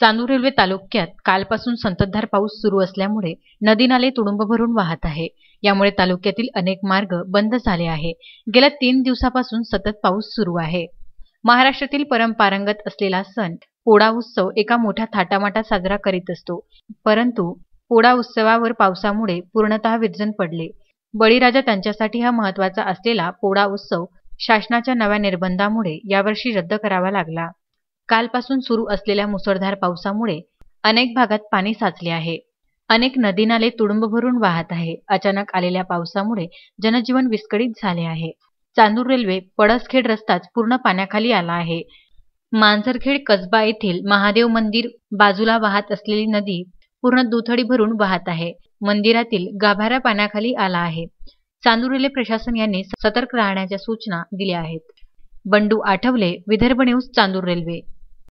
Chandur railway तालुक्यात कालपासून संततधार पाऊस सुरू असल्यामुळे नदी नाले तुडुंब भरून वाहत आहे। यामुळे तालुक्यातील अनेक मार्ग बंद झाले आहे। गेल्या 3 दिवसापासून सतत पाऊस सुरू आहे। महाराष्ट्रातील परंपरागत असलेला सण पोळा उत्सव एका मोठ्या थाटामाटात साजरा करीत असतो, परंतु पोळा उत्सवावर पावसामुळे पूर्णतः विरजण पडले। बळीराजा त्यांच्यासाठी हा महत्त्वाचा असलेला पोळा उत्सव शासनाच्या नव्या निर्बंधामुळे यावर्षी रद्द करावा लागला। कालपासून सुरू असलेल्या मुसळधार पावसामुळे अनेक भागात पाणी साचले आहे। अनेक नदी नाले तुडुंब भरून वाहत आहे। अचानक आलेल्या पावसामुळे जनजीवन विस्कळीत झाले आहे। चांदूर रेल्वे पळसखेड रस्ताच पूर्ण पाण्याखाली आला आहे। मांजरखेड कसबा येथील महादेव मंदिर बाजूला वाहत असलेली नदी पूर्ण दुथडी भरून वाहत आहे। मंदिरातील गाभारा पाण्याखाली आला आहे। चांदूर रेल्वे प्रशासन यांनी सतर्क राहण्याच्या सूचना दिल्या आहेत। Bandu Athawale, Vidarbha news, Chandur railway.